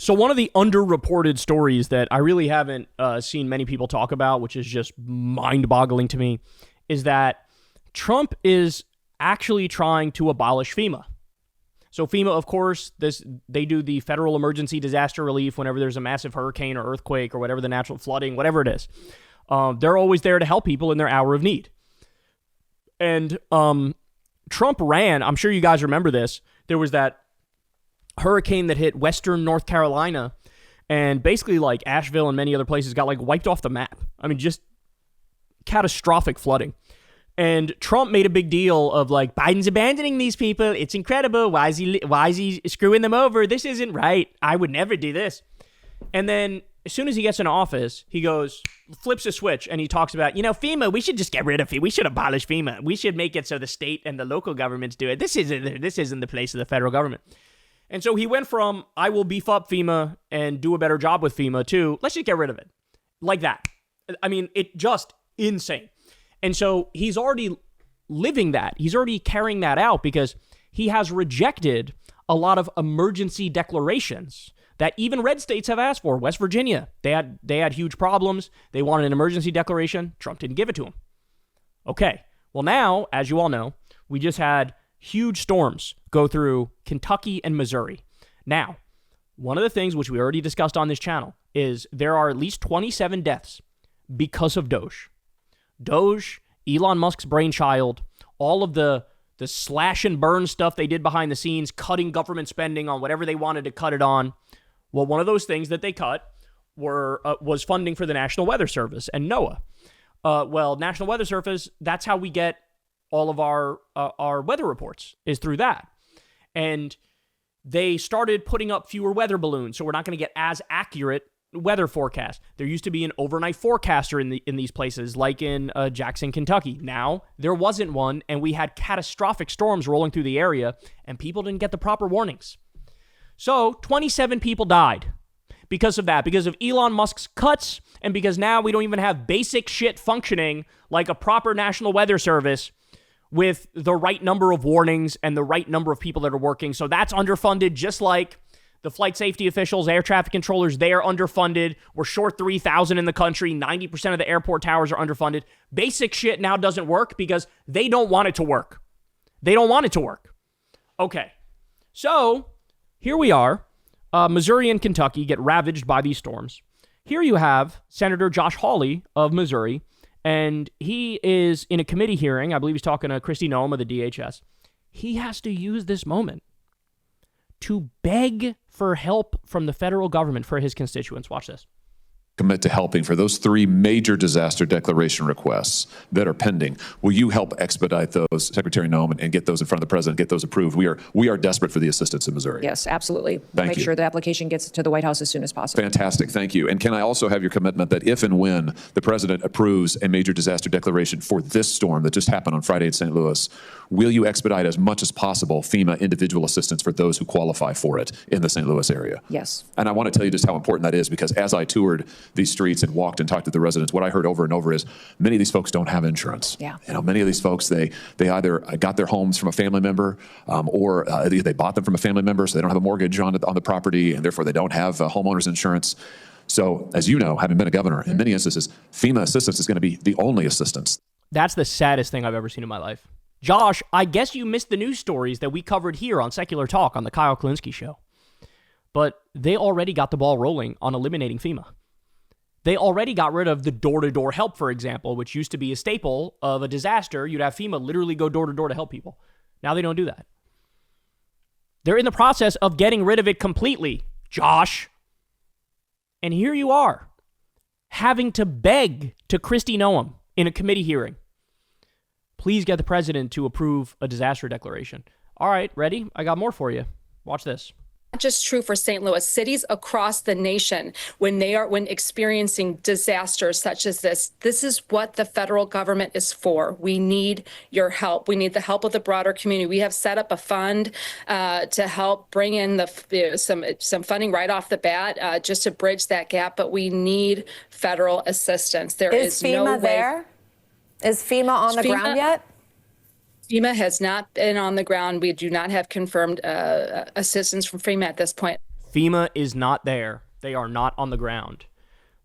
So one of the underreported stories that I really haven't seen many people talk about, which is just mind-boggling to me, is that Trump is actually trying to abolish FEMA. So FEMA, of course, they do the federal emergency disaster relief whenever there's a massive hurricane or earthquake or whatever, the natural flooding, whatever it is. They're always there to help people in their hour of need. And Trump ran, I'm sure you guys remember this, there was that hurricane that hit western North Carolina, and basically like Asheville and many other places got like wiped off the map. I mean, just catastrophic flooding. And Trump made a big deal of like, Biden's abandoning these people. It's incredible. Why is he screwing them over? This isn't right. I would never do this. And then as soon as he gets in office, he flips a switch and he talks about, FEMA, we should just get rid of FEMA. We should abolish FEMA. We should make it so the state and the local governments do it. This isn't the place of the federal government. And so he went from, I will beef up FEMA and do a better job with FEMA to, let's just get rid of it. Like that. I mean, it just insane. And so he's already living that. He's already carrying that out because he has rejected a lot of emergency declarations that even red states have asked for. West Virginia, they had huge problems. They wanted an emergency declaration. Trump didn't give it to them. Okay. Well, now, as you all know, we just had huge storms go through Kentucky and Missouri. Now, one of the things which we already discussed on this channel is there are at least 27 deaths because of Doge. Doge, Elon Musk's brainchild, all of the slash and burn stuff they did behind the scenes, cutting government spending on whatever they wanted to cut it on. Well, one of those things that they cut was funding for the National Weather Service and NOAA. National Weather Service, that's how we get all of our weather reports, is through that. And they started putting up fewer weather balloons, so we're not going to get as accurate weather forecast. There used to be an overnight forecaster in these places, like in Jackson, Kentucky. Now, there wasn't one, and we had catastrophic storms rolling through the area, and people didn't get the proper warnings. So, 27 people died because of that, because of Elon Musk's cuts, and because now we don't even have basic shit functioning like a proper National Weather Service with the right number of warnings and the right number of people that are working. So that's underfunded, just like the flight safety officials, air traffic controllers, they are underfunded. We're short 3,000 in the country. 90% of the airport towers are underfunded. Basic shit now doesn't work because they don't want it to work. They don't want it to work. Okay, so here we are. Missouri and Kentucky get ravaged by these storms. Here you have Senator Josh Hawley of Missouri, and he is in a committee hearing. I believe he's talking to Kristi Noem of the DHS. He has to use this moment to beg for help from the federal government for his constituents. Watch this. Commit to helping for those 3 major disaster declaration requests that are pending. Will you help expedite those, Secretary Noem, and get those in front of the president, get those approved? We are desperate for the assistance in Missouri. Yes, absolutely. Thank Make you. sure the application gets to the White House as soon as possible. Fantastic. Thank you. And can I also have your commitment that if and when the president approves a major disaster declaration for this storm that just happened on Friday in St. Louis, will you expedite as much as possible FEMA individual assistance for those who qualify for it in the St. Louis area? Yes. And I want to tell you just how important that is, because as I toured these streets and walked and talked to the residents, what I heard over and over is many of these folks don't have insurance. Yeah. Many of these folks, they either got their homes from a family member or they bought them from a family member, so they don't have a mortgage on the property, and therefore they don't have homeowners insurance. So, as you know, having been a governor, in many instances, FEMA assistance is going to be the only assistance. That's the saddest thing I've ever seen in my life. Josh, I guess you missed the news stories that we covered here on Secular Talk on the Kyle Kulinski show. But they already got the ball rolling on eliminating FEMA. They already got rid of the door-to-door help, for example, which used to be a staple of a disaster. You'd have FEMA literally go door-to-door to help people. Now they don't do that. They're in the process of getting rid of it completely, Josh. And here you are, having to beg to Kristi Noem in a committee hearing, please get the president to approve a disaster declaration. All right, ready? I got more for you. Watch this. Not just true for St. Louis, cities across the nation, when experiencing disasters such as this is what the federal government is for. We need your help. We need the help of the broader community. We have set up a fund to help bring in some funding right off the bat just to bridge that gap, but we need federal assistance. There is FEMA no way. there? Is FEMA on the ground yet? FEMA has not been on the ground. We do not have confirmed assistance from FEMA at this point. FEMA is not there. They are not on the ground.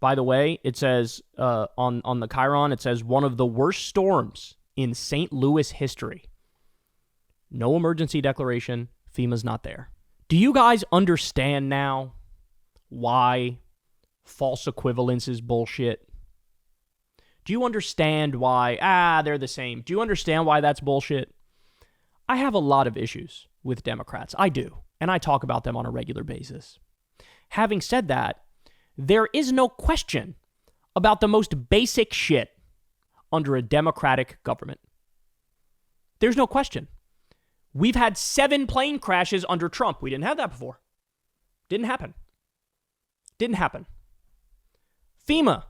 By the way, it says on the Chiron, it says one of the worst storms in St. Louis history. No emergency declaration. FEMA's not there. Do you guys understand now why false equivalence is bullshit? Do you understand why, they're the same? Do you understand why that's bullshit? I have a lot of issues with Democrats. I do. And I talk about them on a regular basis. Having said that, there is no question about the most basic shit under a democratic government. There's no question. We've had 7 plane crashes under Trump. We didn't have that before. Didn't happen. FEMA.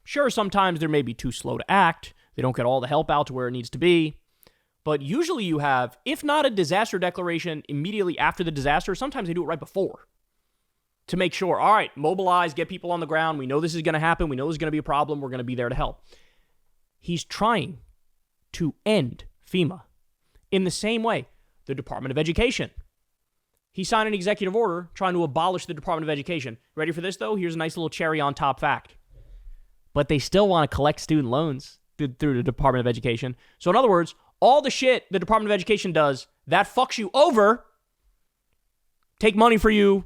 Sure, sometimes they may be too slow to act. They don't get all the help out to where it needs to be. But usually you have, if not a disaster declaration immediately after the disaster, sometimes they do it right before to make sure, all right, mobilize, get people on the ground. We know this is going to happen. We know there's going to be a problem. We're going to be there to help. He's trying to end FEMA in the same way. The Department of Education. He signed an executive order trying to abolish the Department of Education. Ready for this, though? Here's a nice little cherry on top fact. But they still want to collect student loans through the Department of Education. So in other words, all the shit the Department of Education does that fucks you over, take money from you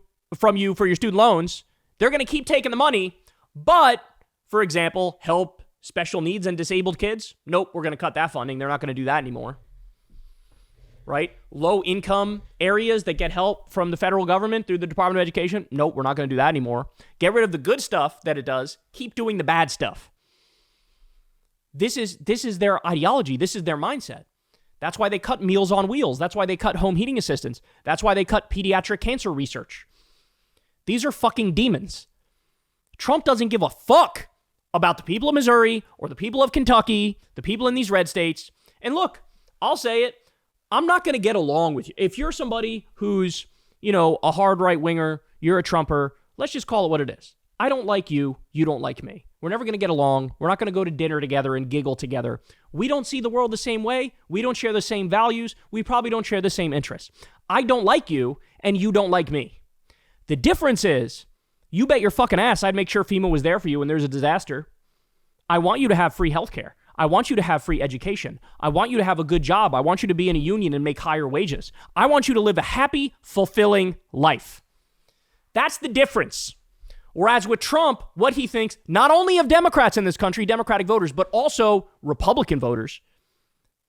for your student loans, they're going to keep taking the money. But, for example, help special needs and disabled kids. Nope, we're going to cut that funding. They're not going to do that anymore. Right? Low income areas that get help from the federal government through the Department of Education. Nope, we're not going to do that anymore. Get rid of the good stuff that it does. Keep doing the bad stuff. This is their ideology. This is their mindset. That's why they cut Meals on Wheels. That's why they cut home heating assistance. That's why they cut pediatric cancer research. These are fucking demons. Trump doesn't give a fuck about the people of Missouri or the people of Kentucky, the people in these red states. And look, I'll say it. I'm not going to get along with you. If you're somebody who's, a hard right winger, you're a Trumper, let's just call it what it is. I don't like you. You don't like me. We're never going to get along. We're not going to go to dinner together and giggle together. We don't see the world the same way. We don't share the same values. We probably don't share the same interests. I don't like you and you don't like me. The difference is, you bet your fucking ass I'd make sure FEMA was there for you when there's a disaster. I want you to have free healthcare. I want you to have free education. I want you to have a good job. I want you to be in a union and make higher wages. I want you to live a happy, fulfilling life. That's the difference. Whereas with Trump, what he thinks, not only of Democrats in this country, Democratic voters, but also Republican voters,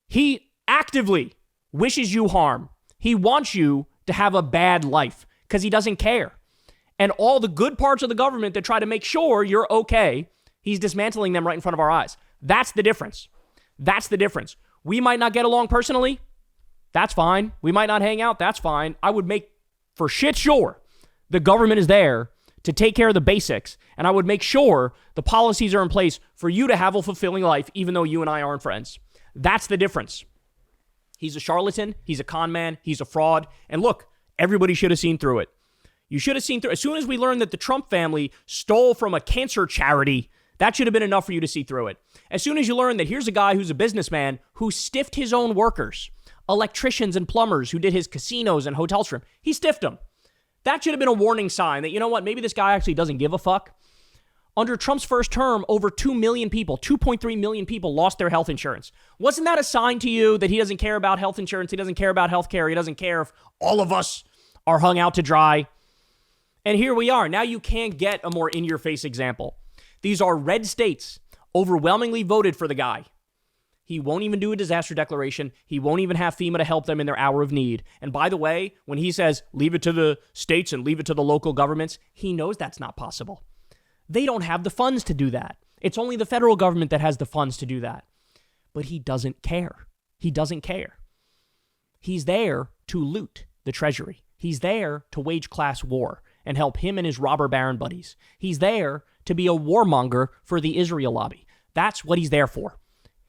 he actively wishes you harm. He wants you to have a bad life because he doesn't care. And all the good parts of the government that try to make sure you're okay, he's dismantling them right in front of our eyes. That's the difference. That's the difference. We might not get along personally. That's fine. We might not hang out. That's fine. I would make for shit sure the government is there to take care of the basics. And I would make sure the policies are in place for you to have a fulfilling life, even though you and I aren't friends. That's the difference. He's a charlatan. He's a con man. He's a fraud. And look, everybody should have seen through it. You should have seen through. As soon as we learned that the Trump family stole from a cancer charity, that should have been enough for you to see through it. As soon as you learn that here's a guy who's a businessman who stiffed his own workers, electricians and plumbers who did his casinos and hotels for him, he stiffed them. That should have been a warning sign that, you know what, maybe this guy actually doesn't give a fuck. Under Trump's first term, over 2 million people, 2.3 million people lost their health insurance. Wasn't that a sign to you that he doesn't care about health insurance? He doesn't care about health care. He doesn't care if all of us are hung out to dry. And here we are. Now you can't get a more in-your-face example. These are red states overwhelmingly voted for the guy. He won't even do a disaster declaration. He won't even have FEMA to help them in their hour of need. And by the way, when he says leave it to the states and leave it to the local governments, he knows that's not possible. They don't have the funds to do that. It's only the federal government that has the funds to do that. But he doesn't care. He doesn't care. He's there to loot the treasury. He's there to wage class war and help him and his robber baron buddies. He's there to be a warmonger for the Israel lobby. That's what he's there for.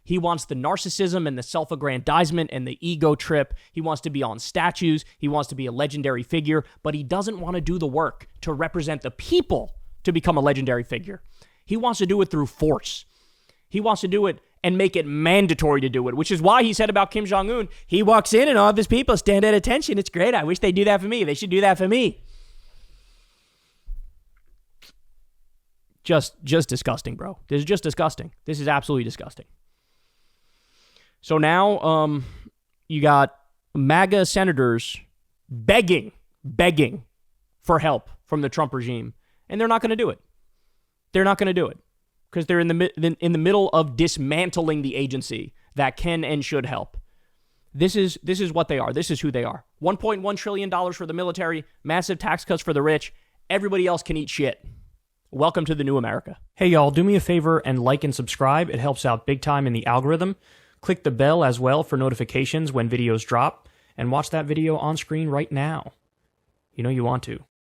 He wants the narcissism and the self-aggrandizement and the ego trip. He wants to be on statues. He wants to be a legendary figure, but he doesn't want to do the work to represent the people to become a legendary figure. He wants to do it through force. He wants to do it and make it mandatory to do it, which is why he said about Kim Jong-un, he walks in and all of his people stand at attention. It's great. I wish they'd do that for me. They should do that for me. Just disgusting, bro. This is just disgusting. This is absolutely disgusting. So now you got MAGA senators begging for help from the Trump regime, and they're not going to do it. They're not going to do it because they're in the middle of dismantling the agency that can and should help. This is what they are. This is who they are. $1.1 trillion for the military, massive tax cuts for the rich. Everybody else can eat shit. Welcome to the new America. Hey, y'all, do me a favor and like and subscribe. It helps out big time in the algorithm. Click the bell as well for notifications when videos drop, and watch that video on screen right now. You know you want to.